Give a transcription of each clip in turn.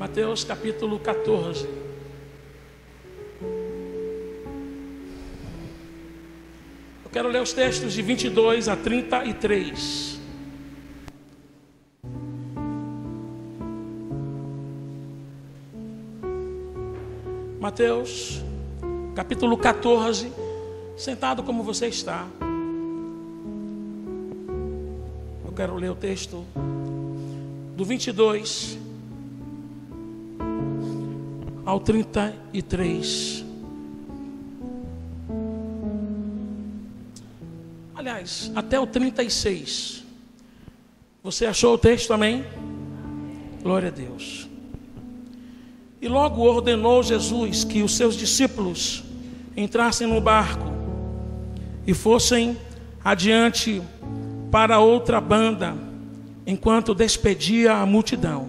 Mateus capítulo 14. Eu quero ler os textos de 22 a 33. Mateus capítulo 14, sentado como você está. Eu quero ler o texto do 22 ao 33. Aliás, até o 36. Você achou o texto, amém? Glória a Deus. E logo ordenou Jesus que os seus discípulos entrassem no barco e fossem adiante para outra banda, enquanto despedia a multidão.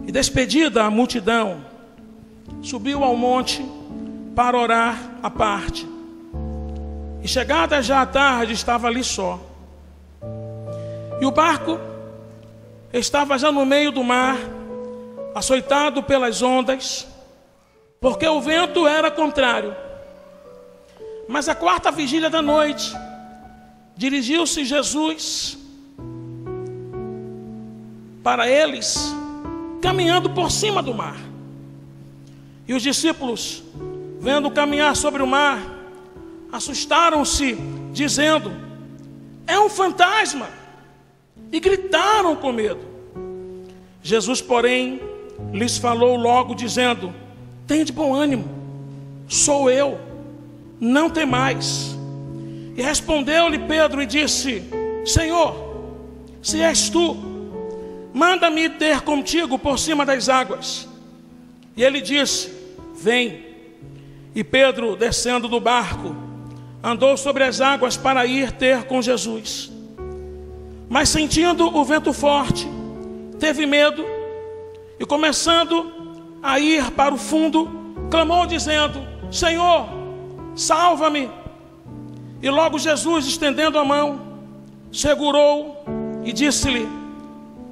E despedida a multidão, subiu ao monte para orar à parte. E chegada já a tarde, estava ali só. E o barco estava já no meio do mar, açoitado pelas ondas, porque o vento era contrário. Mas à quarta vigília da noite, dirigiu-se Jesus para eles, caminhando por cima do mar. E os discípulos, vendo caminhar sobre o mar, assustaram-se, dizendo: é um fantasma, e gritaram com medo. Jesus, porém, lhes falou logo, dizendo: tende bom ânimo, sou eu, não temais. E respondeu-lhe Pedro e disse: Senhor, se és tu, manda-me ter contigo por cima das águas. E ele disse: vem. E Pedro, descendo do barco, andou sobre as águas para ir ter com Jesus. Mas sentindo o vento forte, teve medo, e começando a ir para o fundo, clamou dizendo: Senhor, salva-me. E logo Jesus, estendendo a mão, segurou e disse-lhe: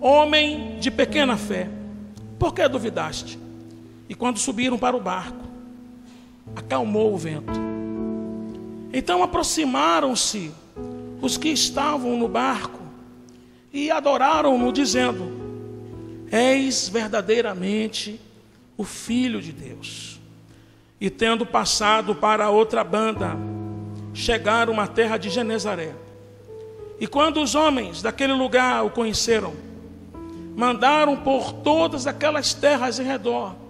homem de pequena fé, por que duvidaste? E quando subiram para o barco, acalmou o vento. Então aproximaram-se os que estavam no barco e adoraram-no, dizendo: és verdadeiramente o Filho de Deus. E tendo passado para outra banda, chegaram à terra de Genezaré. E quando os homens daquele lugar o conheceram, mandaram por todas aquelas terras em redor,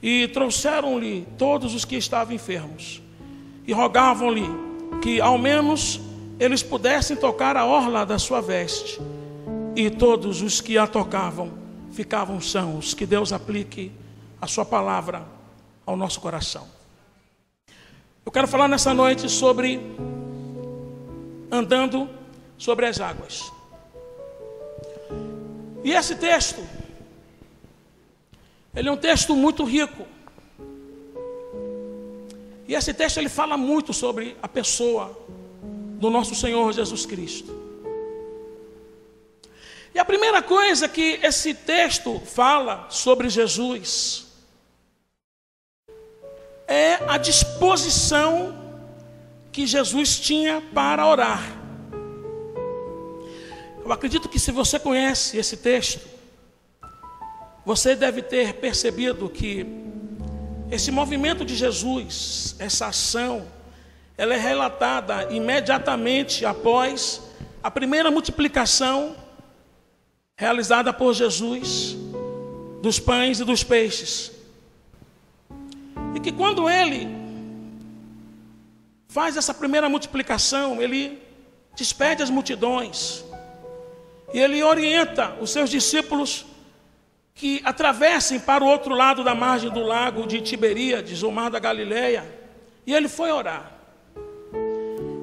e trouxeram-lhe todos os que estavam enfermos, e rogavam-lhe que ao menos eles pudessem tocar a orla da sua veste. E todos os que a tocavam ficavam sãos. Que Deus aplique a sua palavra ao nosso coração. Eu quero falar nessa noite sobre andando sobre as águas. E esse texto, ele é um texto muito rico. E esse texto ele fala muito sobre a pessoa do nosso Senhor Jesus Cristo. E a primeira coisa que esse texto fala sobre Jesus é a disposição que Jesus tinha para orar. Eu acredito que se você conhece esse texto, você deve ter percebido que esse movimento de Jesus, essa ação, ela é relatada imediatamente após a primeira multiplicação realizada por Jesus dos pães e dos peixes. E que quando ele faz essa primeira multiplicação, ele despede as multidões e ele orienta os seus discípulos que atravessem para o outro lado da margem do lago de Tiberíades, o mar da Galileia, e ele foi orar.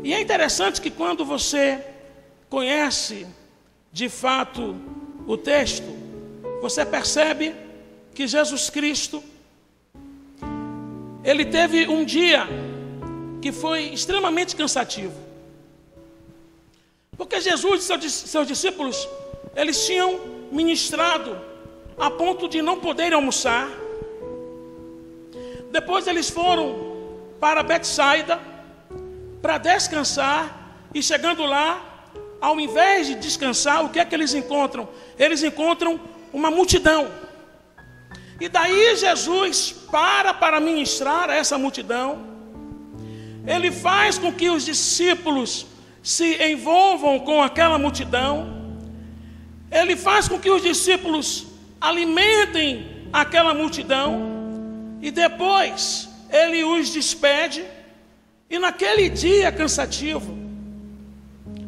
E é interessante que quando você conhece de fato o texto, você percebe que Jesus Cristo, ele teve um dia que foi extremamente cansativo. Porque Jesus e seus discípulos, eles tinham ministrado a ponto de não poderem almoçar. Depois eles foram para Betsaida para descansar, e chegando lá, ao invés de descansar, o que é que eles encontram? Eles encontram uma multidão. E daí Jesus para ministrar a essa multidão. Ele faz com que os discípulos se envolvam com aquela multidão. Ele faz com que os discípulos alimentem aquela multidão. E depois ele os despede. E naquele dia cansativo,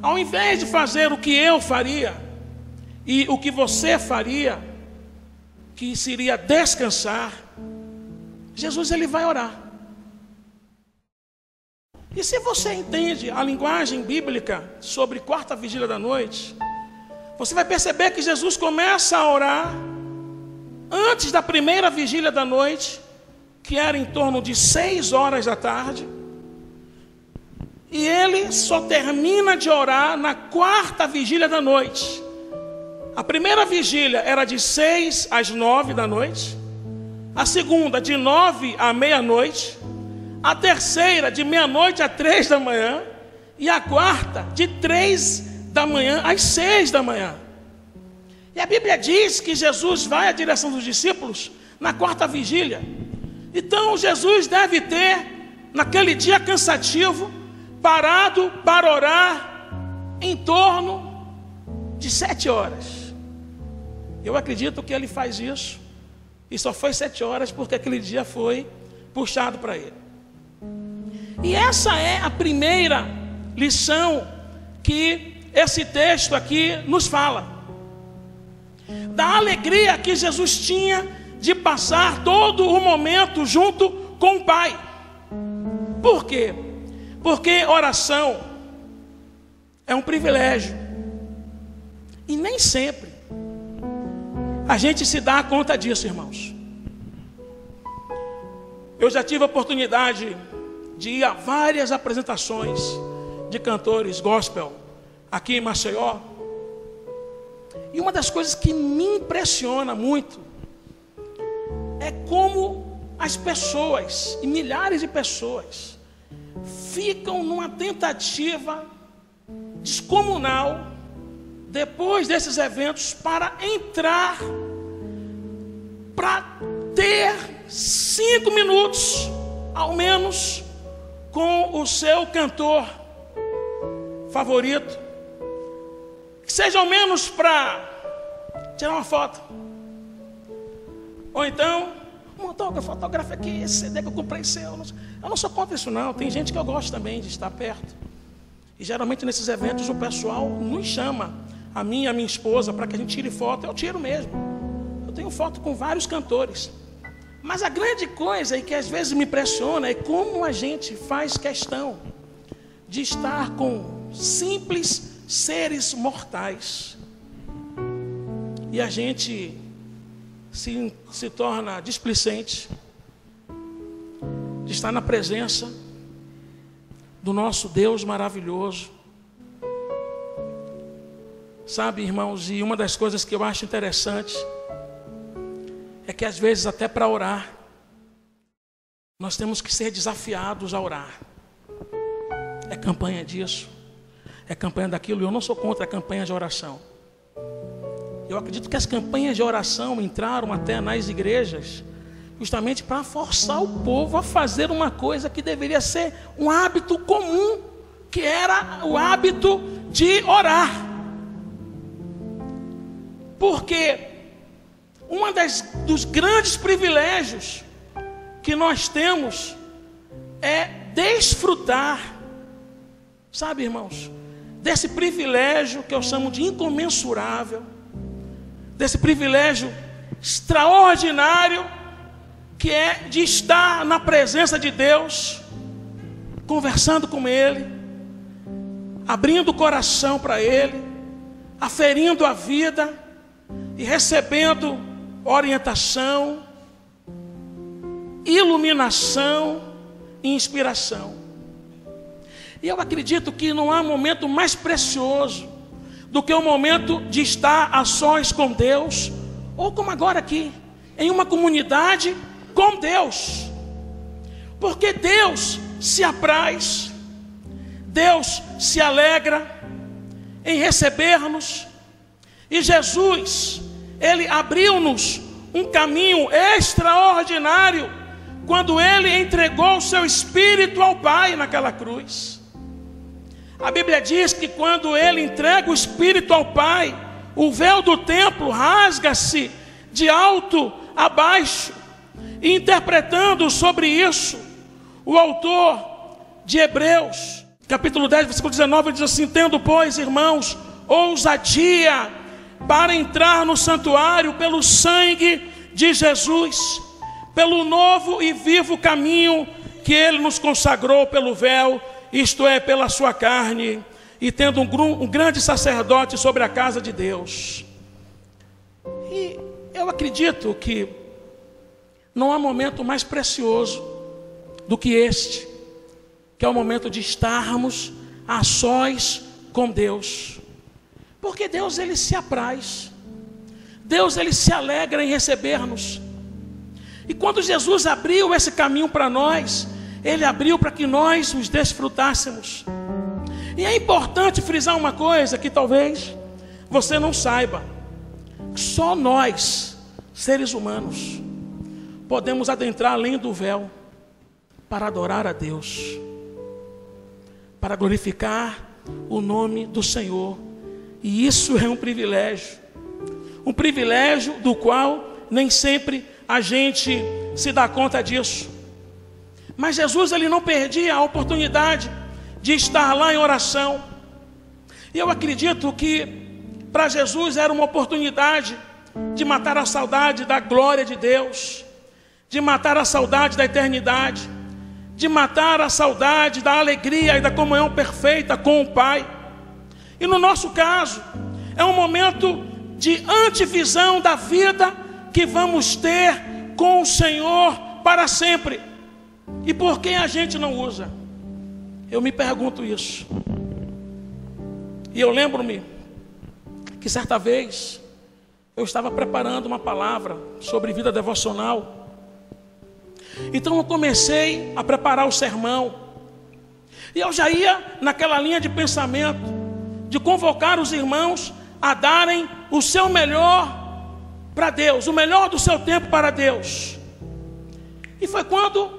ao invés de fazer o que eu faria e o que você faria, que seria descansar, Jesus ele vai orar. E se você entende a linguagem bíblica sobre quarta vigília da noite, você vai perceber que Jesus começa a orar antes da primeira vigília da noite, que era em torno de 6 horas da tarde. E ele só termina de orar na quarta vigília da noite. A primeira vigília era de 6 às 9 da noite. A segunda de 9 à meia-noite. A terceira de meia-noite a 3 da manhã. E a quarta de 3 da manhã às 6 da manhã. E a Bíblia diz que Jesus vai à direção dos discípulos na quarta vigília. Então Jesus deve ter, naquele dia cansativo, parado para orar em torno de 7 horas. Eu acredito que ele faz isso, e só foi 7 horas porque aquele dia foi puxado para ele. E essa é a primeira lição que esse texto aqui nos fala, da alegria que Jesus tinha de passar todo o momento junto com o Pai. Por quê? Porque oração é um privilégio. E nem sempre a gente se dá conta disso, irmãos. Eu já tive a oportunidade de ir a várias apresentações de cantores gospel aqui em Maceió. E uma das coisas que me impressiona muito é como as pessoas, e milhares de pessoas, ficam numa tentativa descomunal, depois desses eventos, para entrar, para ter 5 minutos, ao menos, com o seu cantor favorito, que seja ao menos para tirar uma foto, ou então um autógrafo aqui, esse CD que eu comprei seu. Eu não sou contra isso não, tem gente que eu gosto também de estar perto. E geralmente nesses eventos o pessoal nos chama, a mim e a minha esposa, para que a gente tire foto. Eu tiro mesmo. Eu tenho foto com vários cantores. Mas a grande coisa e que às vezes me impressiona é como a gente faz questão de estar com simples seres mortais. E a gente se torna displicente de estar na presença do nosso Deus maravilhoso. Sabe, irmãos, e uma das coisas que eu acho interessante é que às vezes até para orar nós temos que ser desafiados a orar. É campanha disso, é campanha daquilo. Eu não sou contra a campanha de oração. Eu acredito que as campanhas de oração entraram até nas igrejas justamente para forçar o povo a fazer uma coisa que deveria ser um hábito comum, que era o hábito de orar. Porque dos grandes privilégios que nós temos é desfrutar, sabe, irmãos, desse privilégio que eu chamo de incomensurável, desse privilégio extraordinário que é de estar na presença de Deus, conversando com Ele, abrindo o coração para Ele, aferindo a vida e recebendo orientação, iluminação e inspiração. E eu acredito que não há momento mais precioso do que o momento de estar a sós com Deus, ou como agora aqui, em uma comunidade com Deus. Porque Deus se apraz, Deus se alegra em receber-nos. E Jesus, Ele abriu-nos um caminho extraordinário quando Ele entregou o seu Espírito ao Pai naquela cruz. A Bíblia diz que quando Ele entrega o Espírito ao Pai, o véu do templo rasga-se de alto a baixo. E interpretando sobre isso, o autor de Hebreus, capítulo 10, versículo 19, diz assim: tendo, pois, irmãos, ousadia para entrar no santuário pelo sangue de Jesus, pelo novo e vivo caminho que Ele nos consagrou pelo véu, isto é, pela sua carne, e tendo um grande sacerdote sobre a casa de Deus. E eu acredito que não há momento mais precioso do que este, que é o momento de estarmos a sós com Deus. Porque Deus, Ele se apraz, Deus, Ele se alegra em receber-nos. E quando Jesus abriu esse caminho para nós, Ele abriu para que nós os desfrutássemos. E é importante frisar uma coisa que talvez você não saiba: só nós, seres humanos, podemos adentrar além do véu para adorar a Deus, para glorificar o nome do Senhor. E isso é um privilégio do qual nem sempre a gente se dá conta disso. Mas Jesus, Ele não perdia a oportunidade de estar lá em oração. E eu acredito que para Jesus era uma oportunidade de matar a saudade da glória de Deus, de matar a saudade da eternidade, de matar a saudade da alegria e da comunhão perfeita com o Pai. E no nosso caso, é um momento de antevisão da vida que vamos ter com o Senhor para sempre. E por que a gente não usa? Eu me pergunto isso. E eu lembro-me que certa vez eu estava preparando uma palavra sobre vida devocional. Então eu comecei a preparar o sermão. E eu já ia naquela linha de pensamento de convocar os irmãos a darem o seu melhor para Deus, o melhor do seu tempo para Deus. E foi quando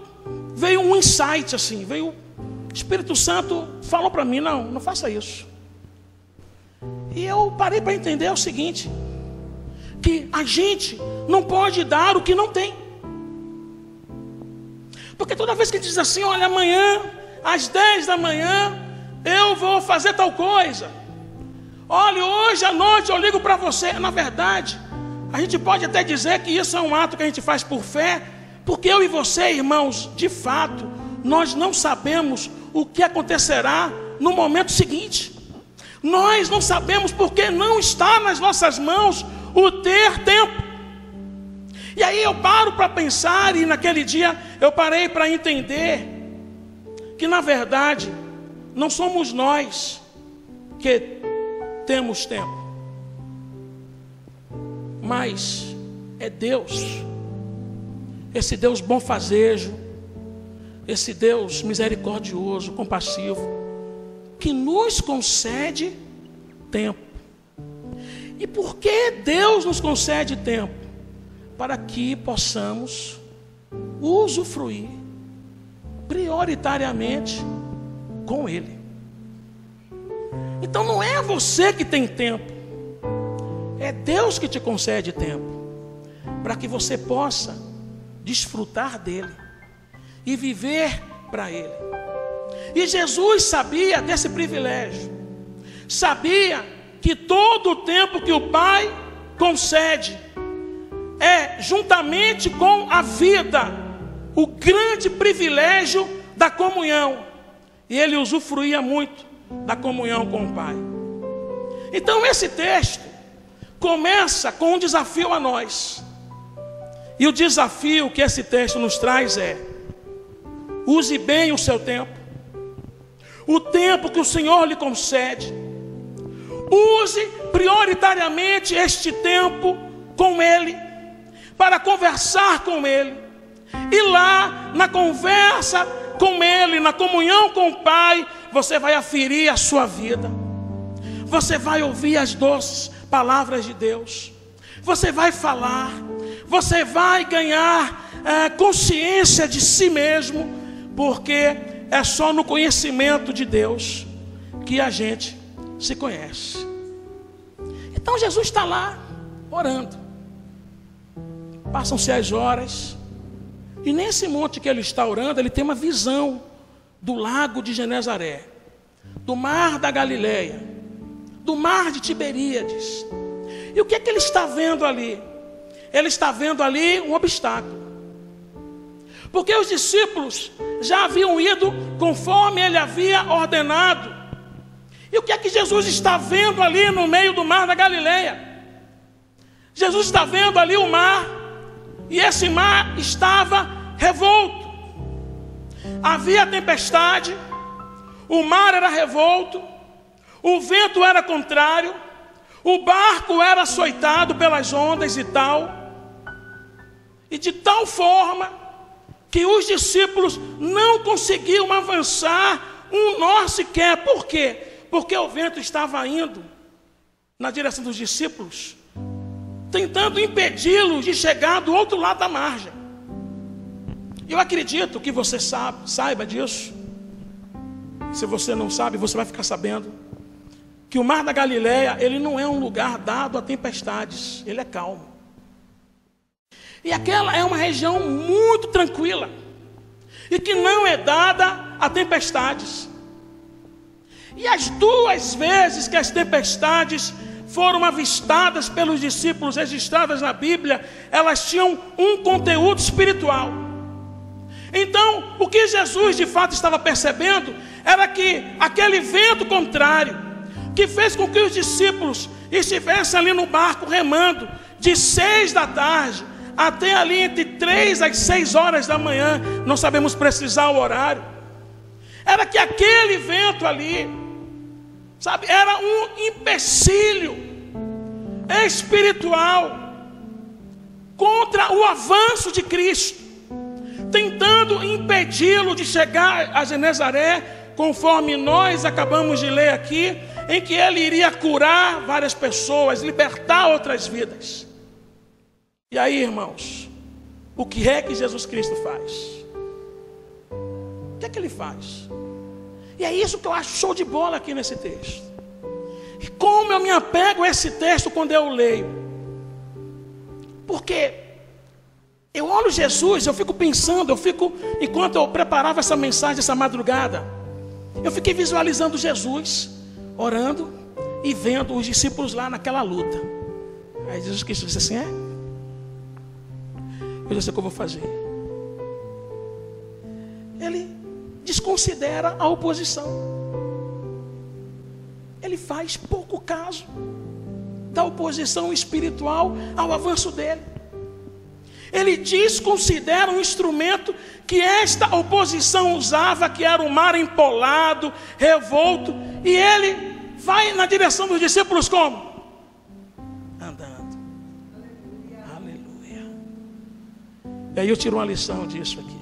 veio um insight assim, veio o Espírito Santo, falou para mim: não faça isso. E eu parei para entender o seguinte: que a gente não pode dar o que não tem. Porque toda vez que a gente diz assim: olha, amanhã às 10 da manhã eu vou fazer tal coisa, olha, hoje à noite eu ligo para você. Na verdade, a gente pode até dizer que isso é um ato que a gente faz por fé, porque eu e você, irmãos, de fato, nós não sabemos o que acontecerá no momento seguinte. Nós não sabemos, porque não está nas nossas mãos o ter tempo. E aí eu paro para pensar, e naquele dia eu parei para entender que na verdade não somos nós que temos tempo, mas é Deus, esse Deus bonfazejo, esse Deus misericordioso, compassivo, que nos concede tempo. E por que Deus nos concede tempo? Para que possamos usufruir prioritariamente com Ele. Então não é você que tem tempo, é Deus que te concede tempo, para que você possa desfrutar dele e viver para Ele. E Jesus sabia desse privilégio, sabia que todo o tempo que o Pai concede é, juntamente com a vida, o grande privilégio da comunhão. E Ele usufruía muito da comunhão com o Pai. Então esse texto começa com um desafio a nós. E o desafio que esse texto nos traz é: use bem o seu tempo, o tempo que o Senhor lhe concede. Use prioritariamente este tempo com Ele, para conversar com Ele. E lá, na conversa com Ele, na comunhão com o Pai, você vai aferir a sua vida. Você vai ouvir as doces palavras de Deus. Você vai falar. Você vai ganhar consciência de si mesmo, porque é só no conhecimento de Deus que a gente se conhece. Então Jesus está lá orando. Passam-se as horas, e nesse monte que ele está orando, ele tem uma visão do lago de Genezaré, do mar da Galileia, do mar de Tiberíades. E o que é que ele está vendo ali? Ele está vendo ali um obstáculo, porque os discípulos já haviam ido conforme ele havia ordenado. E o que é que Jesus está vendo ali no meio do mar da Galileia? Jesus está vendo ali o mar, e esse mar estava revolto. Havia tempestade, o mar era revolto, o vento era contrário, o barco era açoitado pelas ondas e tal. E de tal forma que os discípulos não conseguiam avançar um nó sequer. Por quê? Porque o vento estava indo na direção dos discípulos, tentando impedi-los de chegar do outro lado da margem. Eu acredito que você saiba disso. Se você não sabe, você vai ficar sabendo que o mar da Galileia, ele não é um lugar dado a tempestades, ele é calmo. E aquela é uma região muito tranquila, e que não é dada a tempestades. E as duas vezes que as tempestades foram avistadas pelos discípulos, registradas na Bíblia, elas tinham um conteúdo espiritual. Então, o que Jesus de fato estava percebendo era que aquele vento contrário, que fez com que os discípulos estivessem ali no barco remando de 6 da tarde até ali entre 3 às 6 horas da manhã, não sabemos precisar o horário, era que aquele vento ali, sabe, era um empecilho espiritual contra o avanço de Cristo, tentando impedi-lo de chegar a Genezaré, conforme nós acabamos de ler aqui, em que ele iria curar várias pessoas, libertar outras vidas. E aí, irmãos, o que é que Jesus Cristo faz? O que é que ele faz? E é isso que eu acho show de bola aqui nesse texto. E como eu me apego a esse texto quando eu leio? Porque eu olho Jesus, eu fico pensando, enquanto eu preparava essa mensagem, essa madrugada, eu fiquei visualizando Jesus orando e vendo os discípulos lá naquela luta. Aí Jesus Cristo disse assim: eu já sei o que eu vou fazer. Ele desconsidera a oposição. Ele faz pouco caso da oposição espiritual ao avanço dele. Ele desconsidera um instrumento que esta oposição usava, que era o mar empolado, revolto, e ele vai na direção dos discípulos como? Andando. Aleluia. E aí eu tiro uma lição disso aqui.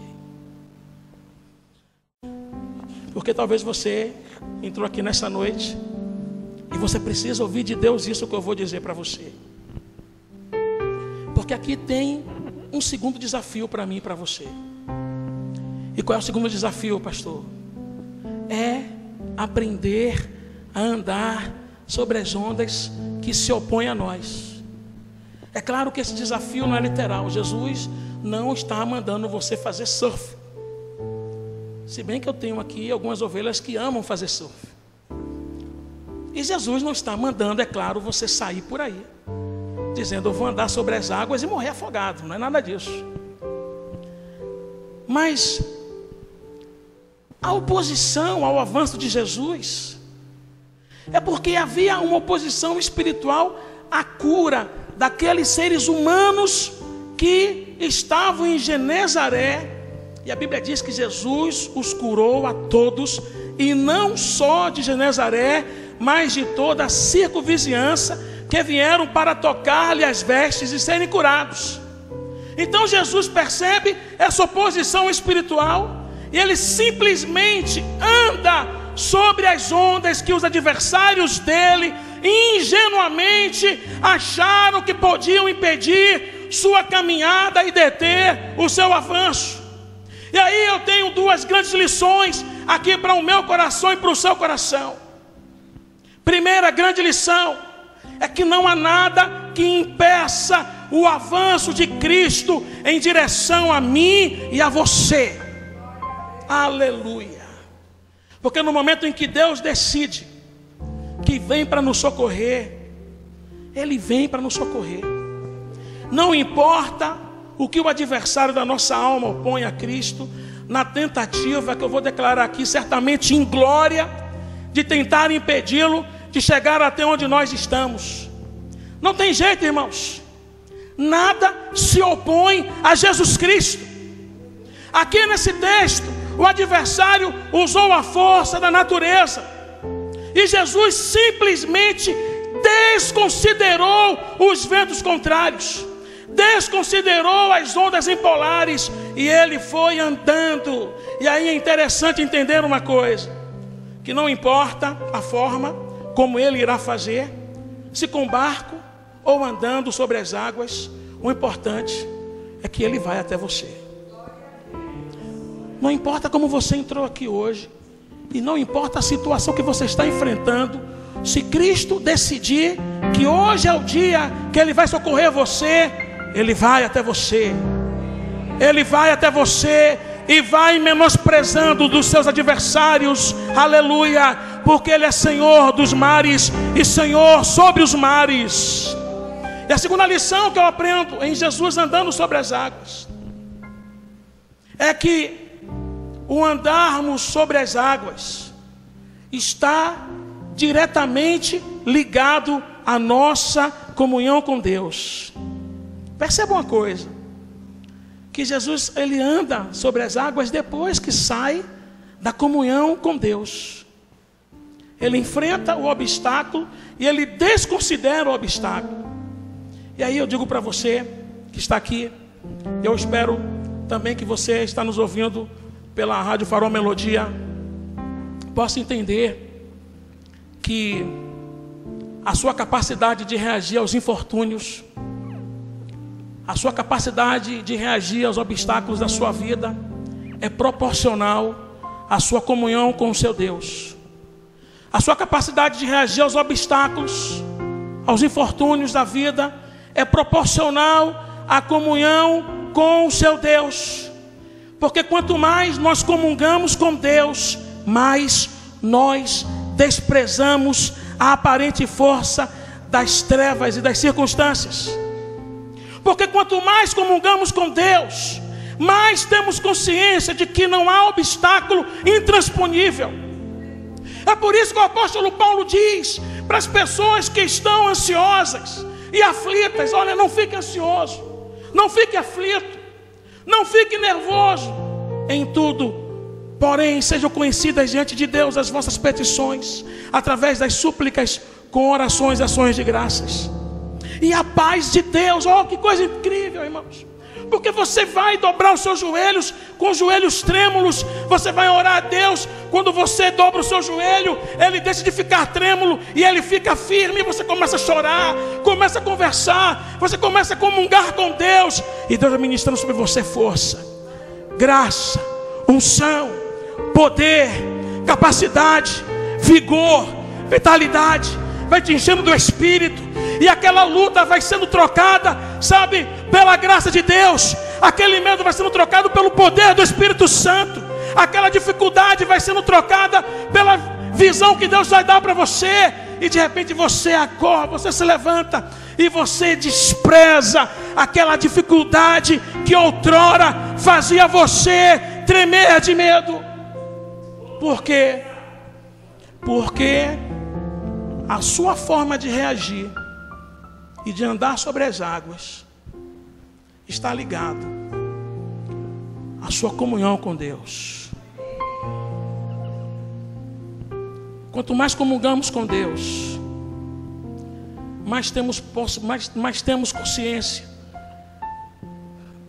Porque talvez você entrou aqui nessa noite e você precisa ouvir de Deus isso que eu vou dizer para você. Porque aqui tem um segundo desafio para mim e para você. E qual é o segundo desafio, pastor? É aprender a andar sobre as ondas que se opõem a nós. É claro que esse desafio não é literal. Jesus não está mandando você fazer surf. Se bem que eu tenho aqui algumas ovelhas que amam fazer surf. E Jesus não está mandando, é claro, você sair por aí dizendo: eu vou andar sobre as águas e morrer afogado. Não é nada disso. Mas a oposição ao avanço de Jesus é porque havia uma oposição espiritual à cura daqueles seres humanos que estavam em Genezaré. E a Bíblia diz que Jesus os curou a todos, e não só de Genezaré, mas de toda a circunvizinhança, que vieram para tocar-lhe as vestes e serem curados. Então Jesus percebe essa oposição espiritual e ele simplesmente anda sobre as ondas que os adversários dele ingenuamente acharam que podiam impedir sua caminhada e deter o seu avanço. E aí eu tenho duas grandes lições aqui para o meu coração e para o seu coração. Primeira grande lição é que não há nada que impeça o avanço de Cristo em direção a mim e a você. Aleluia. Porque no momento em que Deus decide que vem para nos socorrer, Ele vem para nos socorrer. Não importa o que o adversário da nossa alma opõe a Cristo, na tentativa que eu vou declarar aqui, certamente em glória, de tentar impedi-lo de chegar até onde nós estamos. Não tem jeito, irmãos. Nada se opõe a Jesus Cristo. Aqui nesse texto, o adversário usou a força da natureza, e Jesus simplesmente desconsiderou os ventos contrários, desconsiderou as ondas impolares, e ele foi andando. E aí é interessante entender uma coisa, que não importa a forma como ele irá fazer, se com barco ou andando sobre as águas, o importante é que ele vai até você. Não importa como você entrou aqui hoje, e não importa a situação que você está enfrentando, se Cristo decidir que hoje é o dia que Ele vai socorrer você, Ele vai até você. Ele vai até você e vai menosprezando dos seus adversários, aleluia, porque Ele é Senhor dos mares e Senhor sobre os mares. E a segunda lição que eu aprendo em Jesus andando sobre as águas é que o andarmos sobre as águas está diretamente ligado à nossa comunhão com Deus. Perceba uma coisa, que Jesus ele anda sobre as águas depois que sai da comunhão com Deus. Ele enfrenta o obstáculo e ele desconsidera o obstáculo. E aí eu digo para você que está aqui, eu espero também que você está nos ouvindo pela Rádio Farol Melodia, possa entender que a sua capacidade de reagir aos infortúnios, a sua capacidade de reagir aos obstáculos da sua vida é proporcional à sua comunhão com o seu Deus. A sua capacidade de reagir aos obstáculos, aos infortúnios da vida é proporcional à comunhão com o seu Deus. Porque quanto mais nós comungamos com Deus, mais nós desprezamos a aparente força das trevas e das circunstâncias. Porque quanto mais comungamos com Deus, mais temos consciência de que não há obstáculo intransponível. É por isso que o apóstolo Paulo diz para as pessoas que estão ansiosas e aflitas: olha, não fique ansioso, não fique aflito, não fique nervoso. Em tudo, porém, sejam conhecidas diante de Deus as vossas petições, através das súplicas, com orações e ações de graças. E a paz de Deus, oh, que coisa incrível, irmãos. Porque você vai dobrar os seus joelhos, com os joelhos trêmulos, você vai orar a Deus. Quando você dobra o seu joelho, ele deixa de ficar trêmulo e ele fica firme. E você começa a chorar, começa a conversar, você começa a comungar com Deus, e Deus vai ministrando sobre você força, graça, unção, poder, capacidade, vigor, vitalidade, vai te enchendo do Espírito. E aquela luta vai sendo trocada, sabe, pela graça de Deus. Aquele medo vai sendo trocado pelo poder do Espírito Santo. Aquela dificuldade vai sendo trocada pela visão que Deus vai dar para você. E de repente você acorda, você se levanta e você despreza aquela dificuldade que outrora fazia você tremer de medo. Por quê? Porque a sua forma de reagir e de andar sobre as águas está ligado à sua comunhão com Deus. Quanto mais comungamos com Deus, mais temos consciência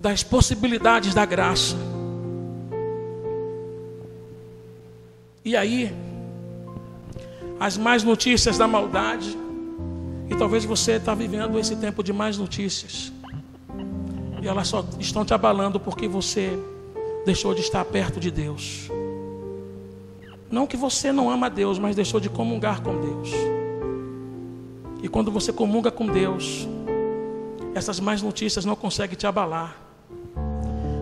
das possibilidades da graça. E aí, as más notícias da maldade, e talvez você está vivendo esse tempo de más notícias, e elas só estão te abalando porque você deixou de estar perto de Deus. Não que você não ama Deus, mas deixou de comungar com Deus. E quando você comunga com Deus, essas más notícias não conseguem te abalar,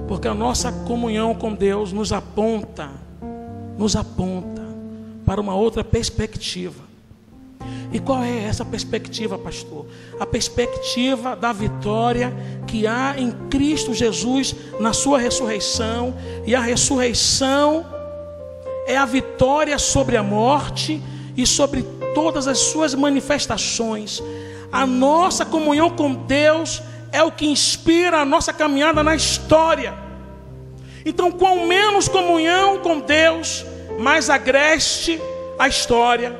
porque a nossa comunhão com Deus nos aponta para uma outra perspectiva. E qual é essa perspectiva, pastor? A perspectiva da vitória que há em Cristo Jesus na sua ressurreição. E a ressurreição é a vitória sobre a morte e sobre todas as suas manifestações. A nossa comunhão com Deus é o que inspira a nossa caminhada na história. Então, quanto menos comunhão com Deus, mais agreste a história,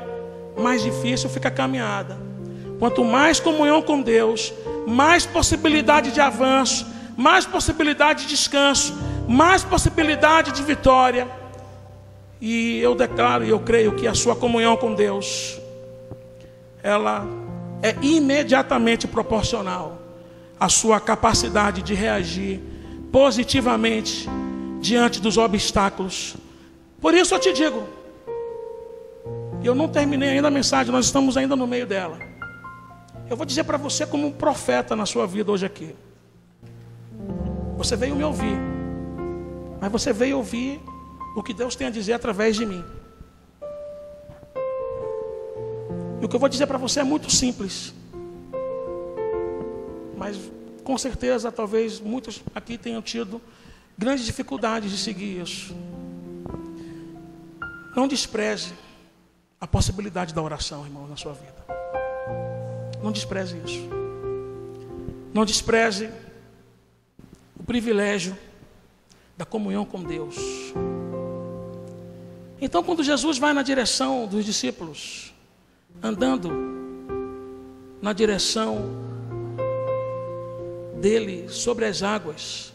mais difícil fica a caminhada. Quanto mais comunhão com Deus, mais possibilidade de avanço, mais possibilidade de descanso, mais possibilidade de vitória. E eu declaro e eu creio que a sua comunhão com Deus, ela é imediatamente proporcional à sua capacidade de reagir positivamente diante dos obstáculos. Por isso eu te digo, eu não terminei ainda a mensagem, nós estamos ainda no meio dela. Eu vou dizer para você como um profeta na sua vida hoje aqui. Você veio me ouvir, mas você veio ouvir o que Deus tem a dizer através de mim. E o que eu vou dizer para você é muito simples, mas com certeza talvez muitos aqui tenham tido grandes dificuldades de seguir isso. Não despreze a possibilidade da oração, irmão, na sua vida. Não despreze isso. Não despreze o privilégio da comunhão com Deus. Então, quando Jesus vai na direção dos discípulos, andando na direção dele sobre as águas,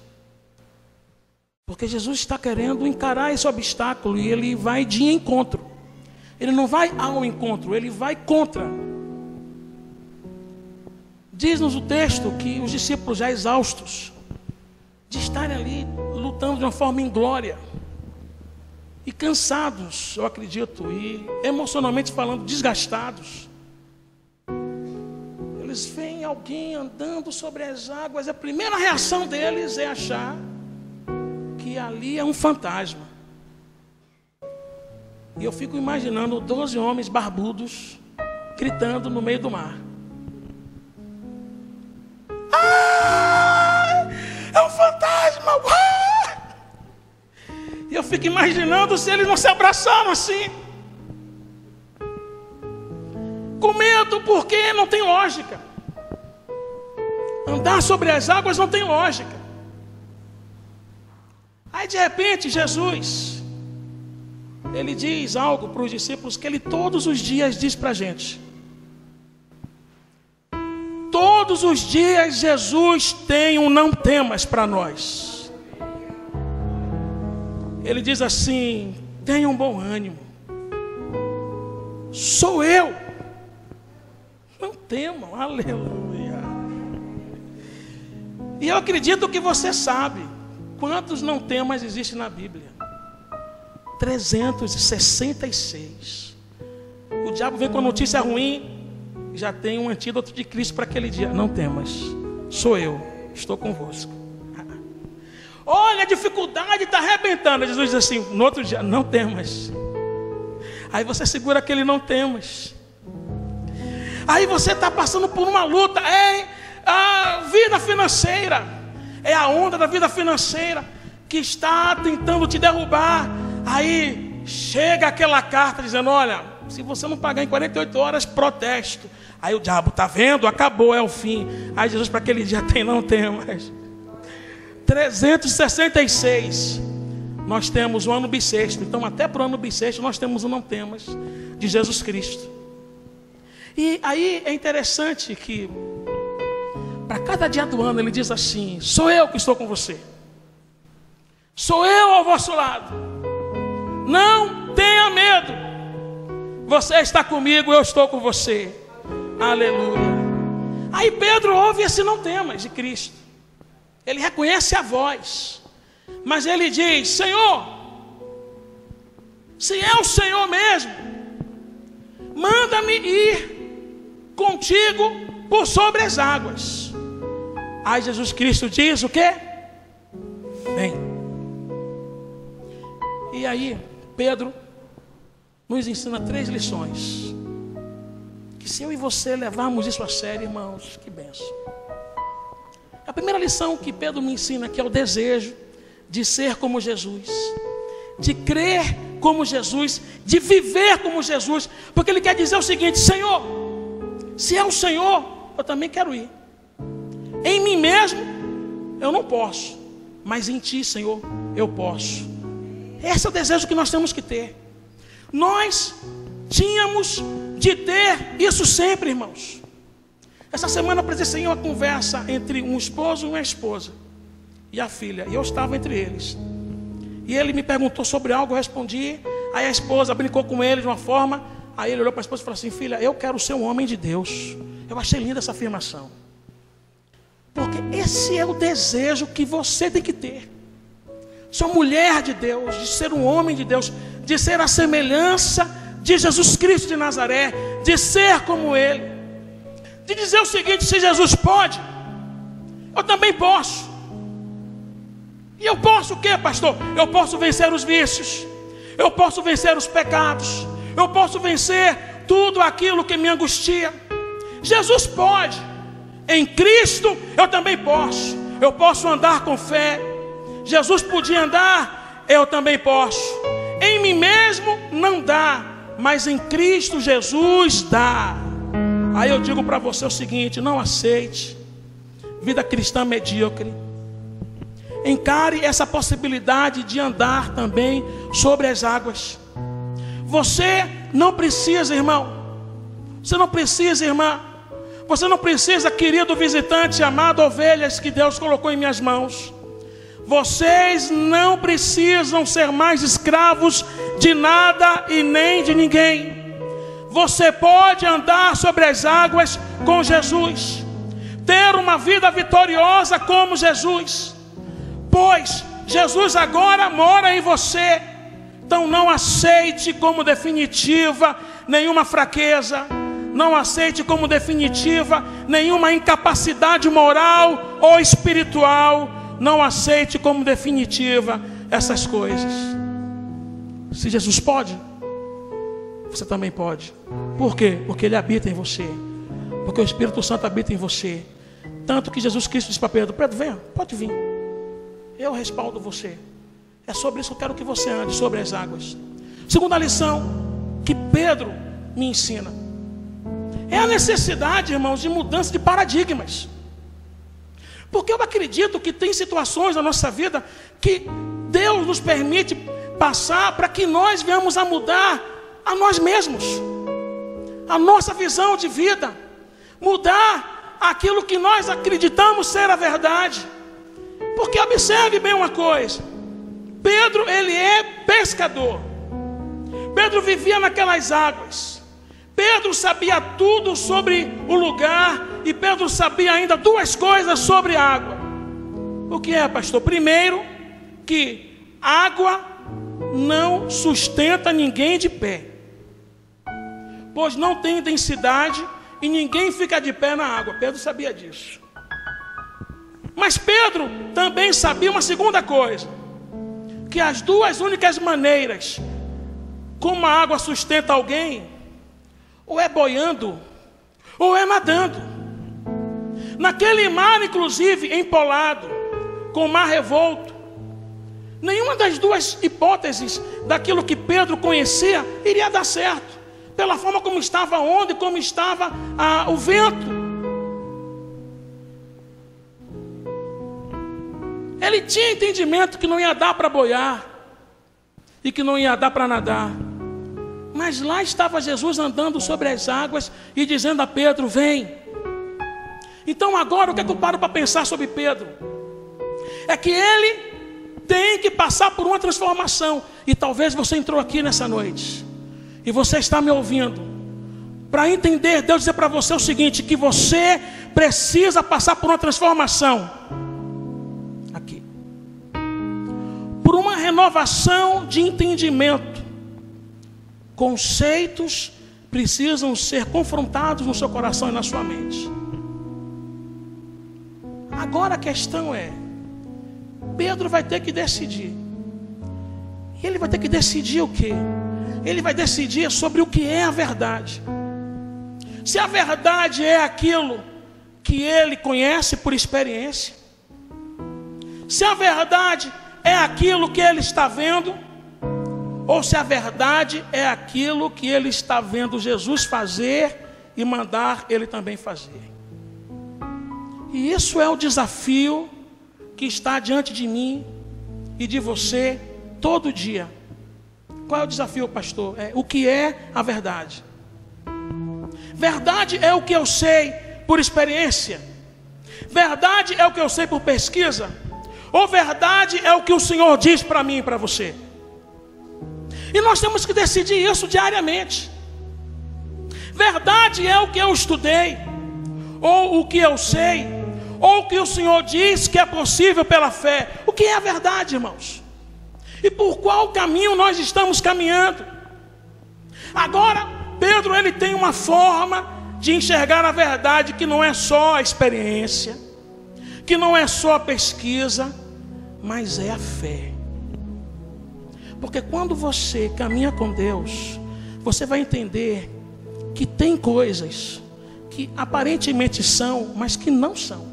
porque Jesus está querendo encarar esse obstáculo e ele vai de encontro. Ele não vai ao encontro, ele vai contra. Diz-nos o texto que os discípulos já exaustos de estarem ali lutando de uma forma inglória e cansados, eu acredito, e emocionalmente falando, desgastados, eles veem alguém andando sobre as águas. A primeira reação deles é achar que ali é um fantasma. E eu fico imaginando 12 homens barbudos gritando no meio do mar. Ah, é um fantasma! Ah! E eu fico imaginando se eles não se abraçaram assim, com medo, porque não tem lógica. Andar sobre as águas não tem lógica. Aí de repente Jesus, ele diz algo para os discípulos que ele todos os dias diz para a gente. Todos os dias Jesus tem um não temas para nós. Ele diz assim: tenha um bom ânimo, sou eu, não temam, aleluia. E eu acredito que você sabe quantos não temas existem na Bíblia. 366. O diabo vem com a notícia ruim, já tem um antídoto de Cristo para aquele dia. Não temas, sou eu, estou convosco. Olha, a dificuldade está arrebentando. Jesus diz assim, no outro dia, não temas. Aí você segura aquele não temas. Aí você está passando por uma luta, é a vida financeira, é a onda da vida financeira que está tentando te derrubar. Aí chega aquela carta dizendo: olha, se você não pagar em 48 horas, protesto. Aí o diabo, está vendo? Acabou, é o fim. Aí Jesus para aquele dia tem, não tem mais. 366. Nós temos o ano bissexto. Então até para o ano bissexto nós temos o não temas de Jesus Cristo. E aí é interessante que para cada dia do ano ele diz assim: sou eu que estou com você, sou eu ao vosso lado, não tenha medo, você está comigo, eu estou com você. Aleluia. Aí Pedro ouve esse não temas de Cristo, ele reconhece a voz, mas ele diz: Senhor, se é o Senhor mesmo, manda-me ir contigo por sobre as águas. Aí Jesus Cristo diz o quê? Vem. E aí Pedro nos ensina 3 lições, que se eu e você levarmos isso a sério, irmãos, que bênção. A primeira lição que Pedro me ensina, que é o desejo de ser como Jesus, de crer como Jesus, de viver como Jesus, porque ele quer dizer o seguinte: Senhor, se é o Senhor, eu também quero ir. Em mim mesmo eu não posso, mas em Ti, Senhor, eu posso. Esse é o desejo que nós temos que ter. Nós tínhamos de ter isso sempre, irmãos. Essa semana eu presenciei uma conversa entre um esposo e uma esposa, e a filha, e eu estava entre eles. E ele me perguntou sobre algo, eu respondi. Aí a esposa brincou com ele de uma forma. Aí ele olhou para a esposa e falou assim: filha, eu quero ser um homem de Deus. Eu achei linda essa afirmação, porque esse é o desejo que você tem que ter. Ser uma mulher de Deus, de ser um homem de Deus, de ser a semelhança de Jesus Cristo de Nazaré, de ser como Ele, de dizer o seguinte: se Jesus pode, eu também posso. E eu posso o quê, pastor? Eu posso vencer os vícios, eu posso vencer os pecados, eu posso vencer tudo aquilo que me angustia. Jesus pode. Em Cristo eu também posso. Eu posso andar com fé. Jesus podia andar, eu também posso. Em mim mesmo não dá, mas em Cristo Jesus dá. Aí eu digo para você o seguinte: não aceite vida cristã medíocre. Encare essa possibilidade de andar também sobre as águas. Você não precisa, irmão. Você não precisa, irmã. Você não precisa, querido visitante, amado, ovelhas que Deus colocou em minhas mãos. Vocês não precisam ser mais escravos de nada e nem de ninguém. Você pode andar sobre as águas com Jesus, ter uma vida vitoriosa como Jesus, pois Jesus agora mora em você. Então não aceite como definitiva nenhuma fraqueza, não aceite como definitiva nenhuma incapacidade moral ou espiritual. Não aceite como definitiva essas coisas. Se Jesus pode, você também pode. Por quê? Porque Ele habita em você, porque o Espírito Santo habita em você. Tanto que Jesus Cristo disse para Pedro: Pedro, venha, pode vir, eu respaldo você. É sobre isso que eu quero que você ande, sobre as águas. Segunda lição que Pedro me ensina é a necessidade, irmãos, de mudança de paradigmas. Porque eu acredito que tem situações na nossa vida que Deus nos permite passar para que nós venhamos a mudar a nós mesmos, a nossa visão de vida, mudar aquilo que nós acreditamos ser a verdade. Porque observe bem uma coisa: Pedro, ele é pescador. Pedro vivia naquelas águas. Pedro sabia tudo sobre o lugar. E Pedro sabia ainda 2 coisas sobre a água. O que é, pastor? Primeiro, que água não sustenta ninguém de pé, pois não tem densidade e ninguém fica de pé na água. Pedro sabia disso. Mas Pedro também sabia uma segunda coisa: que as 2 únicas maneiras como a água sustenta alguém, ou é boiando, ou é nadando. Naquele mar, inclusive, empolado, com o mar revolto, nenhuma das 2 hipóteses daquilo que Pedro conhecia iria dar certo, pela forma como estava a onda e como estava o vento. Ele tinha entendimento que não ia dar para boiar e que não ia dar para nadar, Mas lá estava Jesus andando sobre as águas e dizendo a Pedro: vem. Então agora o que é que eu paro para pensar sobre Pedro? É que ele tem que passar por uma transformação. E talvez você entrou aqui nessa noite e você está me ouvindo para entender Deus dizer para você o seguinte: que você precisa passar por uma transformação aqui, por uma renovação de entendimento. Conceitos precisam ser confrontados no seu coração e na sua mente. Agora a questão é: Pedro vai ter que decidir. E ele vai ter que decidir o quê? Ele vai decidir sobre o que é a verdade. Se a verdade é aquilo que ele conhece por experiência, se a verdade é aquilo que ele está vendo, ou se a verdade é aquilo que ele está vendo Jesus fazer e mandar ele também fazer. E isso é o desafio que está diante de mim e de você todo dia. Qual é o desafio, pastor? O que é a verdade? Verdade é o que eu sei por experiência? Verdade é o que eu sei por pesquisa? Ou verdade é o que o Senhor diz para mim e para você? E nós temos que decidir isso diariamente. Verdade é o que eu estudei, ou o que eu sei, ou o que o Senhor diz que é possível pela fé. O que é a verdade, irmãos? E por qual caminho nós estamos caminhando? Agora, Pedro, ele tem uma forma de enxergar a verdade que não é só a experiência, que não é só a pesquisa, mas é a fé. Porque quando você caminha com Deus, você vai entender que tem coisas que aparentemente são, mas que não são.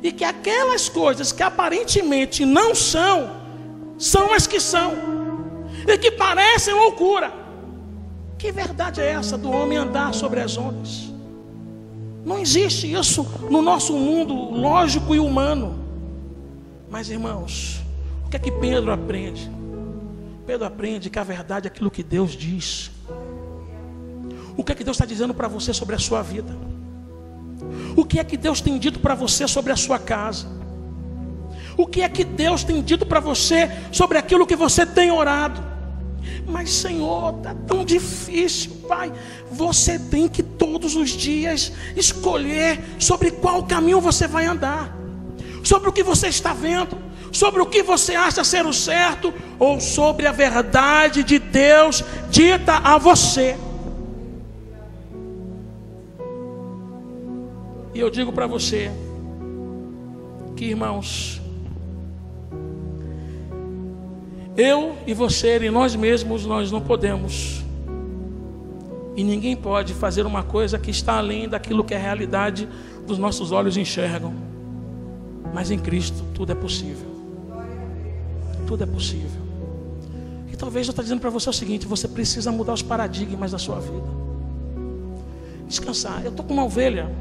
E que aquelas coisas que aparentemente não são, são as que são. E que parecem loucura. Que verdade é essa do homem andar sobre as ondas? Não existe isso no nosso mundo lógico e humano. Mas, irmãos, o que é que Pedro aprende? Pedro aprende que a verdade é aquilo que Deus diz. O que é que Deus está dizendo para você sobre a sua vida? O que é que Deus tem dito para você sobre a sua casa? O que é que Deus tem dito para você sobre aquilo que você tem orado? Mas, Senhor, está tão difícil, Pai. Você tem que todos os dias escolher sobre qual caminho você vai andar, sobre o que você está vendo, sobre o que você acha ser o certo, ou sobre a verdade de Deus dita a você. E eu digo para você que, irmãos, eu e você e nós mesmos, nós não podemos, e ninguém pode fazer uma coisa que está além daquilo que a realidade dos nossos olhos enxergam. Mas em Cristo tudo é possível. Tudo é possível. E talvez eu estou dizendo para você o seguinte: você precisa mudar os paradigmas da sua vida. Descansar. Eu estou com uma ovelha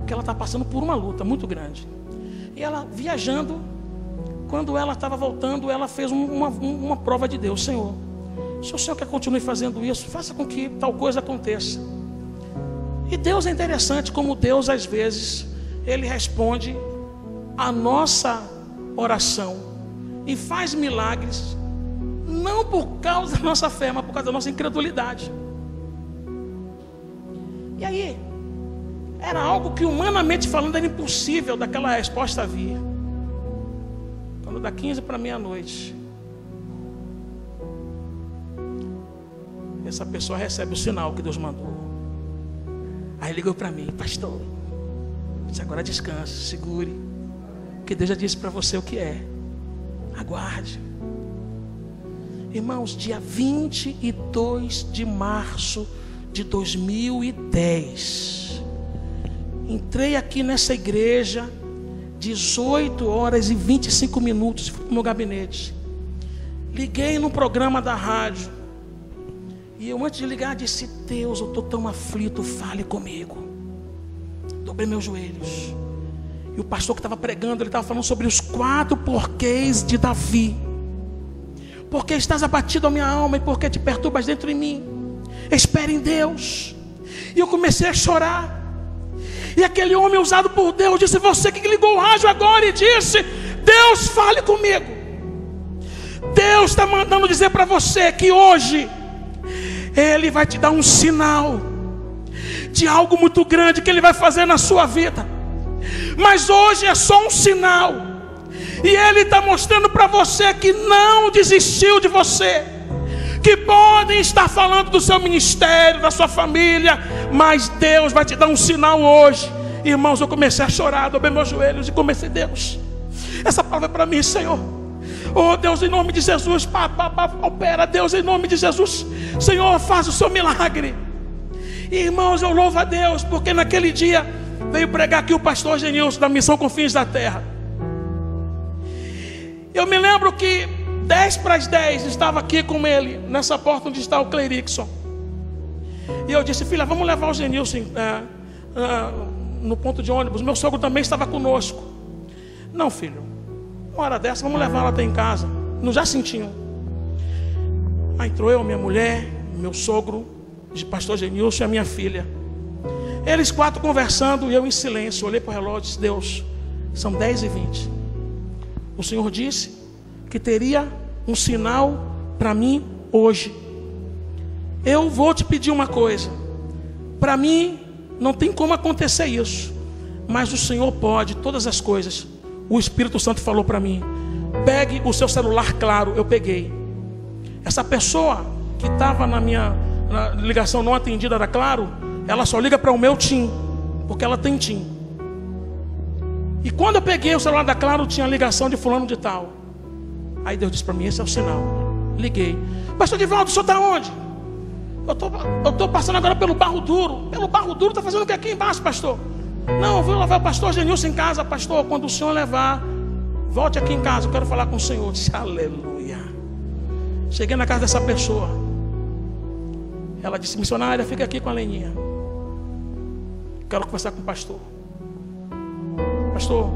que ela está passando por uma luta muito grande. E ela viajando, quando ela estava voltando, ela fez uma prova de Deus. Senhor, se o Senhor quer que continue fazendo isso, faça com que tal coisa aconteça. E Deus é interessante como Deus, às vezes, Ele responde a nossa oração e faz milagres, não por causa da nossa fé, mas por causa da nossa incredulidade. E aí, era algo que humanamente falando era impossível daquela resposta vir. Quando dá 15 para meia-noite, essa pessoa recebe o sinal que Deus mandou. Aí ligou para mim: pastor, disse, agora descanse, segure, porque Deus já disse para você o que é. Aguarde. Irmãos, dia 22 de março de 2010, entrei aqui nessa igreja 18h25, fui para o meu gabinete. Liguei no programa da rádio. E eu, antes de ligar, disse: Deus, eu estou tão aflito, fale comigo. Dobrei meus joelhos. E o pastor que estava pregando, ele estava falando sobre os 4 porquês de Davi. Porque estás abatido a minha alma e porque te perturbas dentro de mim. Espere em Deus. E eu comecei a chorar. E aquele homem usado por Deus disse: você que ligou o rádio agora e disse: Deus, fale comigo. Deus está mandando dizer para você que hoje Ele vai te dar um sinal de algo muito grande que Ele vai fazer na sua vida. Mas hoje é só um sinal. E Ele está mostrando para você que não desistiu de você, que podem estar falando do seu ministério, da sua família, mas Deus vai te dar um sinal hoje. Irmãos, eu comecei a chorar, dobrei meus joelhos e comecei: Deus, essa palavra é para mim, Senhor. Oh Deus, em nome de Jesus, opera, Deus, em nome de Jesus, Senhor, faz o seu milagre. E, irmãos, eu louvo a Deus, porque naquele dia veio pregar aqui o pastor Genilson, da Missão Confins da Terra. Eu me lembro que 10:10 estava aqui com ele, nessa porta onde está o Clerixon. E eu disse: filha, vamos levar o Genilson no ponto de ônibus. Meu sogro também estava conosco. Não, filho, uma hora dessa vamos levar ela até em casa. Não já sentiam. Aí entrou eu, minha mulher, meu sogro, o pastor Genilson e a minha filha. Eles 4 conversando e eu em silêncio. Olhei para o relógio e disse: Deus, são 10:20. O Senhor disse que teria um sinal para mim hoje. Eu vou te pedir uma coisa. Para mim não tem como acontecer isso, mas o Senhor pode todas as coisas. O Espírito Santo falou para mim: pegue o seu celular Claro. Eu peguei. Essa pessoa que estava na ligação não atendida da Claro, ela só liga para o meu TIM, porque ela tem TIM. E quando eu peguei o celular da Claro, tinha a ligação de fulano de tal. Aí Deus disse para mim: esse é o sinal. Liguei. Pastor Divaldo, o senhor está onde? Eu estou passando agora pelo Barro Duro. Pelo Barro Duro está fazendo o que aqui embaixo, pastor? Não, eu vou levar o pastor Genilson em casa. Pastor, quando o senhor levar, volte aqui em casa, eu quero falar com o senhor. Eu disse: aleluia. Cheguei na casa dessa pessoa. Ela disse: missionária, fica aqui com a Leninha, quero conversar com o pastor. Pastor,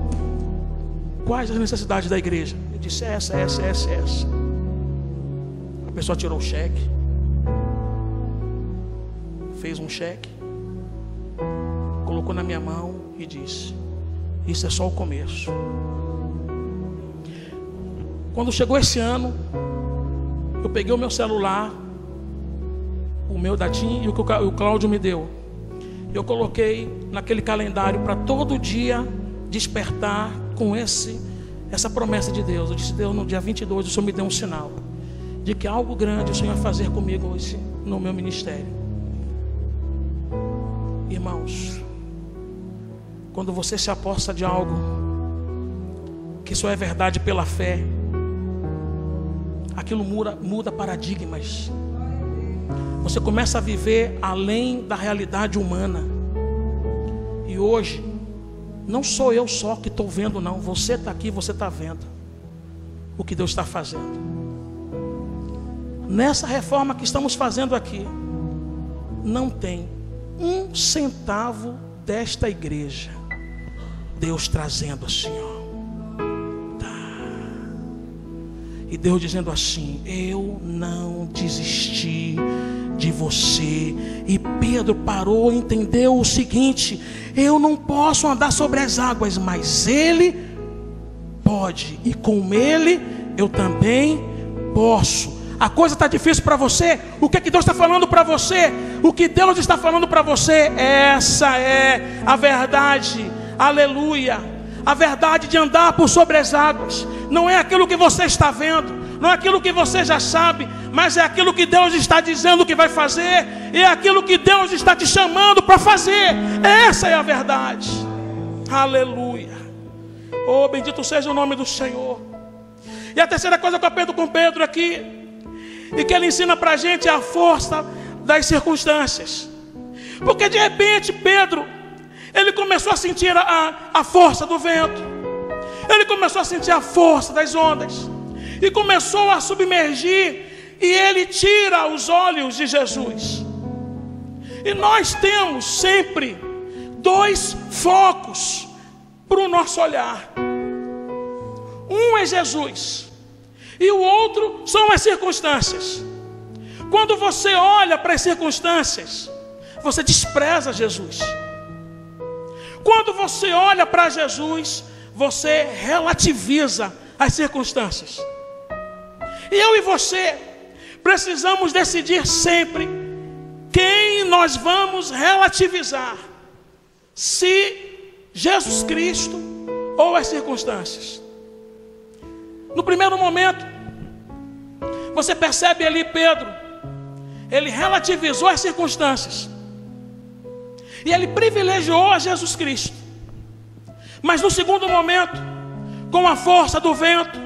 quais as necessidades da igreja? Eu disse: essa. A pessoa tirou o cheque, fez um cheque, colocou na minha mão e disse: isso é só o começo. Quando chegou esse ano, eu peguei o meu celular, o meu da TIM e o que o Cláudio me deu. Eu coloquei naquele calendário para todo dia despertar com essa promessa de Deus. Eu disse: Deus, no dia 22 o Senhor me deu um sinal de que algo grande o Senhor vai fazer comigo hoje no meu ministério. Irmãos, quando você se aposta de algo que só é verdade pela fé, aquilo muda paradigmas. Você começa a viver além da realidade humana. E hoje não sou eu só que estou vendo, não. Você está aqui, você está vendo o que Deus está fazendo. Nessa reforma que estamos fazendo aqui, não tem 1 centavo desta igreja. Deus trazendo assim, ó. Tá. E Deus dizendo assim: eu não desisti de você. E Pedro parou e entendeu o seguinte: eu não posso andar sobre as águas, mas Ele pode, e com Ele eu também posso. A coisa está difícil para você? O que é que Deus está falando para você? O que Deus está falando para você? Essa é a verdade. Aleluia. A verdade de andar por sobre as águas. Não é aquilo que você está vendo, não é aquilo que você já sabe, mas é aquilo que Deus está dizendo que vai fazer, é aquilo que Deus está te chamando para fazer. Essa é a verdade. Aleluia. Oh, bendito seja o nome do Senhor. E a terceira coisa que eu aprendo com Pedro aqui, e que ele ensina para a gente, é a força das circunstâncias. Porque de repente Pedro, ele começou a sentir a força do vento, ele começou a sentir a força das ondas, e começou a submergir, e ele tira os olhos de Jesus. E nós temos sempre 2 focos para o nosso olhar. Um é Jesus, E o outro são as circunstâncias. Quando você olha para as circunstâncias, você despreza Jesus. Quando você olha para Jesus, você relativiza as circunstâncias. E eu e você precisamos decidir sempre quem nós vamos relativizar, se Jesus Cristo ou as circunstâncias. No primeiro momento, você percebe ali Pedro, ele relativizou as circunstâncias e ele privilegiou a Jesus Cristo. Mas no segundo momento, com a força do vento,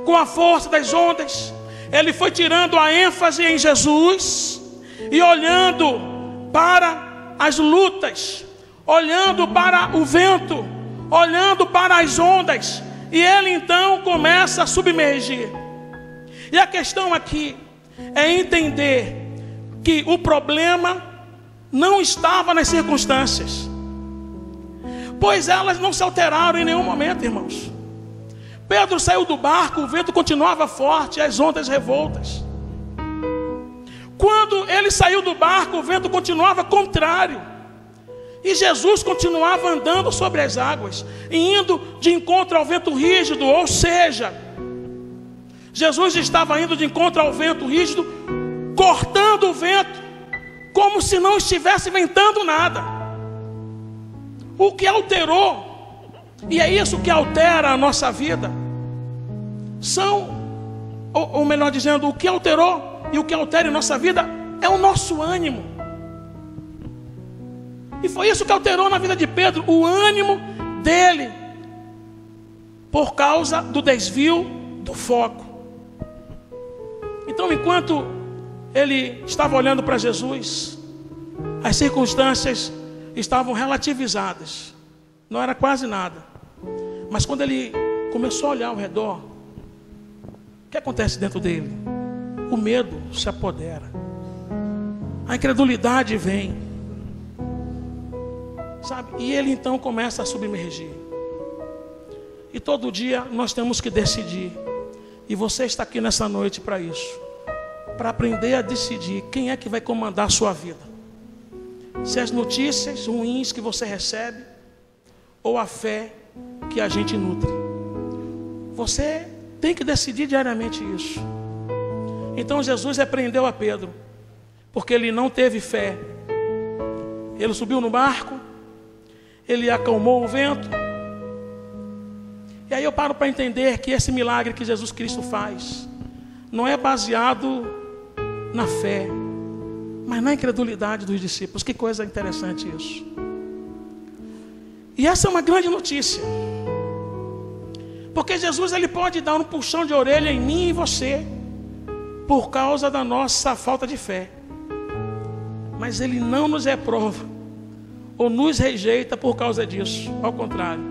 com a força das ondas, ele foi tirando a ênfase em Jesus e olhando para as lutas, olhando para o vento, olhando para as ondas, e ele então começa a submergir. E a questão aqui é entender que o problema não estava nas circunstâncias, pois elas não se alteraram em nenhum momento, irmãos. Pedro saiu do barco, o vento continuava forte, as ondas revoltas. Quando ele saiu do barco, o vento continuava contrário. E Jesus continuava andando sobre as águas, indo de encontro ao vento rígido, ou seja, Jesus estava indo de encontro ao vento rígido, cortando o vento, como se não estivesse ventando nada. O que alterou, e é isso que altera a nossa vida, ou melhor dizendo, o que alterou e o que altera em nossa vida é o nosso ânimo. E foi isso que alterou na vida de Pedro, o ânimo dele, por causa do desvio do foco. Então, enquanto ele estava olhando para Jesus, as circunstâncias estavam relativizadas, não era quase nada. Mas quando ele começou a olhar ao redor, o que acontece dentro dele? O medo se apodera, a incredulidade vem, sabe? E ele então começa a submergir. E todo dia nós temos que decidir, e você está aqui nessa noite para isso, para aprender a decidir quem é que vai comandar a sua vida. Se as notícias ruins que você recebe, ou a fé que a gente nutre. Você tem que decidir diariamente isso. Então Jesus repreendeu a Pedro, porque ele não teve fé. Ele subiu no barco, ele acalmou o vento. E aí eu paro para entender que esse milagre que Jesus Cristo faz não é baseado na fé, mas na incredulidade dos discípulos. Que coisa interessante isso. E essa é uma grande notícia, porque Jesus ele pode dar um puxão de orelha em mim e em você, por causa da nossa falta de fé, mas ele não nos reprova ou nos rejeita por causa disso. Ao contrário,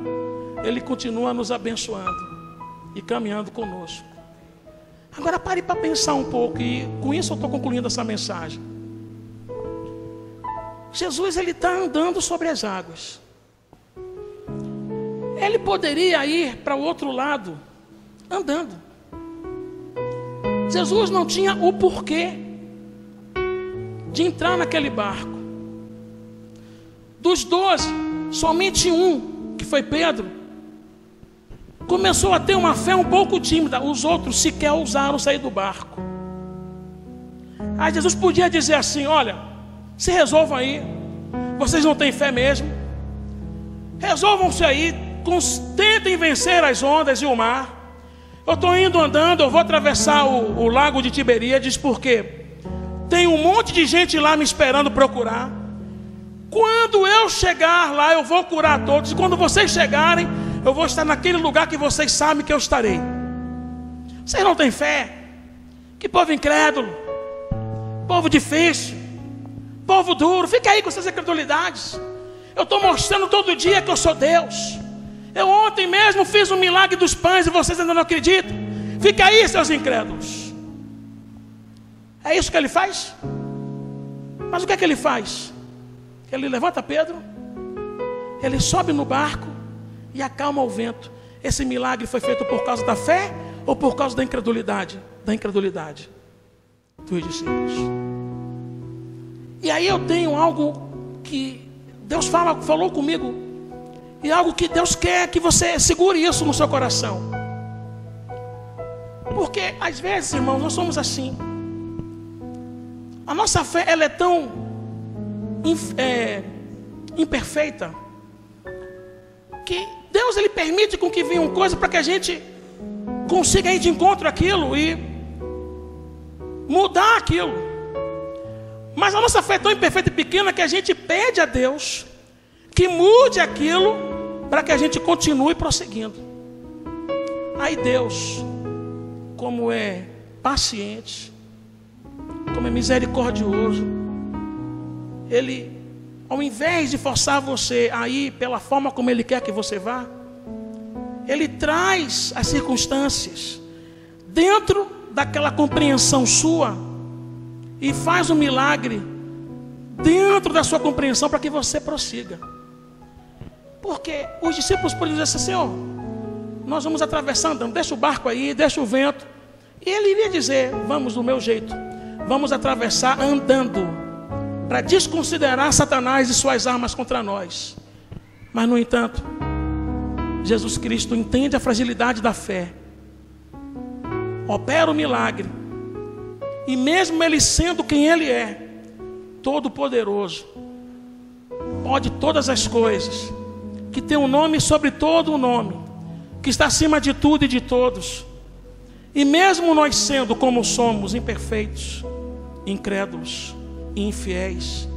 ele continua nos abençoando e caminhando conosco. Agora pare para pensar um pouco, e com isso eu estou concluindo essa mensagem. Jesus ele está andando sobre as águas. Ele poderia ir para o outro lado andando. Jesus não tinha o porquê de entrar naquele barco. Dos 12, somente um, que foi Pedro, começou a ter uma fé um pouco tímida. Os outros sequer ousaram sair do barco. Aí Jesus podia dizer assim: olha, se resolvam aí, vocês não têm fé mesmo, resolvam-se aí, tentem vencer as ondas e o mar. Eu estou indo andando, eu vou atravessar o lago de Tiberíades, porque tem um monte de gente lá me esperando procurar. Quando eu chegar lá, eu vou curar todos, e quando vocês chegarem, eu vou estar naquele lugar que vocês sabem que eu estarei. Vocês não têm fé? Que povo incrédulo, povo difícil, povo duro. Fica aí com essas incredulidades. Eu estou mostrando todo dia que eu sou Deus. Eu ontem mesmo fiz um milagre dos pães e vocês ainda não acreditam. Fica aí, seus incrédulos. É isso que ele faz? Mas o que é que ele faz? Ele levanta Pedro, ele sobe no barco e acalma o vento. Esse milagre foi feito por causa da fé ou por causa da incredulidade? Da incredulidade dos discípulos. E aí eu tenho algo que Deus falou comigo, e algo que Deus quer que você segure isso no seu coração. Porque às vezes, irmãos, nós somos assim. A nossa fé, ela é tão imperfeita, que Deus, ele permite com que venham coisas para que a gente consiga ir de encontro àquilo e mudar aquilo. Mas a nossa fé é tão imperfeita e pequena que a gente pede a Deus que mude aquilo para que a gente continue prosseguindo. Aí Deus, como é paciente, como é misericordioso, Ele, ao invés de forçar você a ir pela forma como Ele quer que você vá, Ele traz as circunstâncias dentro daquela compreensão sua e faz um milagre dentro da sua compreensão para que você prossiga. Porque os discípulos poderiam dizer assim: Senhor, nós vamos atravessar andando, deixa o barco aí, deixa o vento. E Ele iria dizer: vamos do meu jeito, vamos atravessar andando, para desconsiderar Satanás e suas armas contra nós. Mas no entanto, Jesus Cristo entende a fragilidade da fé, opera o milagre, e mesmo Ele sendo quem Ele é, todo poderoso, pode todas as coisas, que tem um nome sobre todo o nome, que está acima de tudo e de todos, e mesmo nós sendo como somos, imperfeitos, incrédulos e infiéis,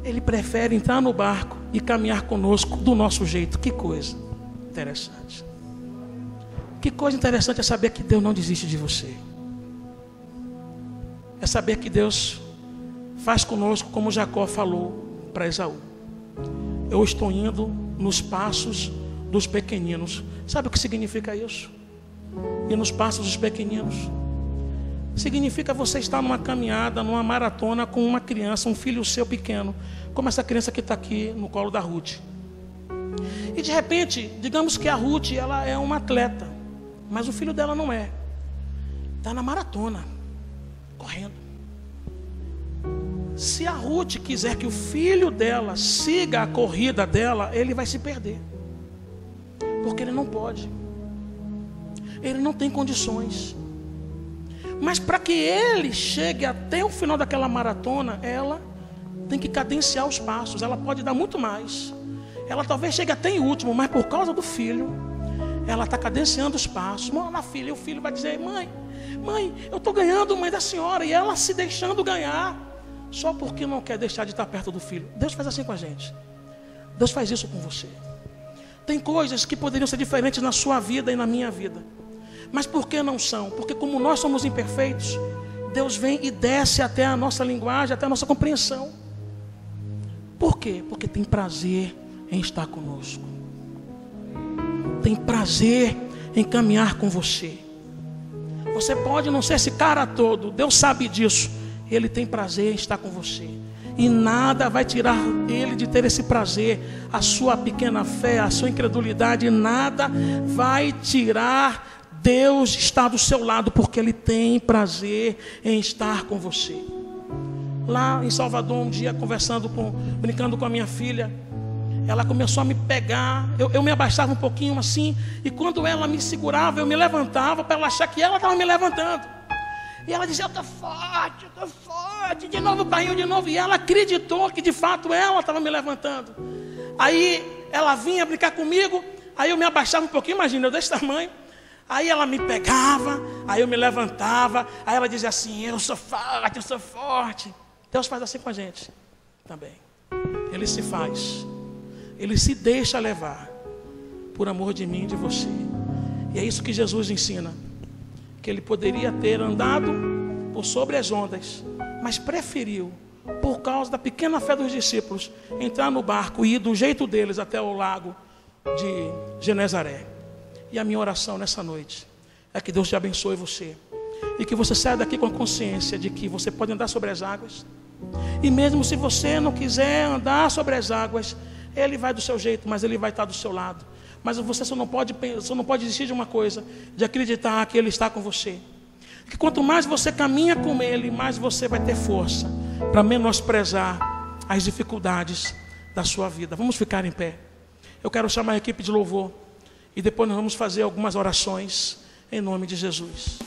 Ele prefere entrar no barco e caminhar conosco do nosso jeito. Que coisa interessante. Que coisa interessante é saber que Deus não desiste de você. É saber que Deus faz conosco como Jacó falou para Esaú: eu estou indo nos passos dos pequeninos. Sabe o que significa isso? E nos passos dos pequeninos significa você estar numa caminhada, numa maratona com uma criança, um filho seu pequeno, como essa criança que está aqui no colo da Ruth. E de repente, digamos que a Ruth, ela é uma atleta, mas o filho dela não é. Está na maratona, correndo. Se a Ruth quiser que o filho dela siga a corrida dela, ele vai se perder, porque ele não pode, ele não tem condições. Mas para que ele chegue até o final daquela maratona, ela tem que cadenciar os passos. Ela pode dar muito mais, ela talvez chegue até em último, mas por causa do filho, ela está cadenciando os passos. Mãe, filha, e o filho vai dizer: mãe, eu estou ganhando, mãe, da senhora. E ela se deixando ganhar, só porque não quer deixar de estar perto do filho. Deus faz assim com a gente. Deus faz isso com você. Tem coisas que poderiam ser diferentes na sua vida e na minha vida, mas por que não são? Porque como nós somos imperfeitos, Deus vem e desce até a nossa linguagem, até a nossa compreensão. Por quê? Porque tem prazer em estar conosco, tem prazer em caminhar com você. Você pode não ser esse cara todo, Deus sabe disso. Ele tem prazer em estar com você, e nada vai tirar Ele de ter esse prazer. A sua pequena fé, a sua incredulidade, nada vai tirar Deus estar do seu lado, porque Ele tem prazer em estar com você. Lá em Salvador, um dia, brincando com a minha filha, ela começou a me pegar, eu me abaixava um pouquinho assim, e quando ela me segurava, eu me levantava para ela achar que ela estava me levantando. E ela dizia: eu estou forte, de novo caiu de novo. E ela acreditou que de fato ela estava me levantando. Aí ela vinha brincar comigo, aí eu me abaixava um pouquinho, imagina, eu desse tamanho. Aí ela me pegava, aí eu me levantava, aí ela dizia assim: eu sou forte. Deus faz assim com a gente também. Ele se faz, Ele se deixa levar por amor de mim e de você. E é isso que Jesus ensina, que Ele poderia ter andado por sobre as ondas, mas preferiu, por causa da pequena fé dos discípulos, entrar no barco e ir do jeito deles até o lago de Genezaré. E a minha oração nessa noite é que Deus te abençoe você, e que você saia daqui com a consciência de que você pode andar sobre as águas. E mesmo se você não quiser andar sobre as águas, Ele vai do seu jeito, mas Ele vai estar do seu lado. Mas você só não pode desistir de uma coisa, de acreditar que Ele está com você. Que quanto mais você caminha com Ele, mais você vai ter força para menosprezar as dificuldades da sua vida. Vamos ficar em pé. Eu quero chamar a equipe de louvor e depois nós vamos fazer algumas orações em nome de Jesus.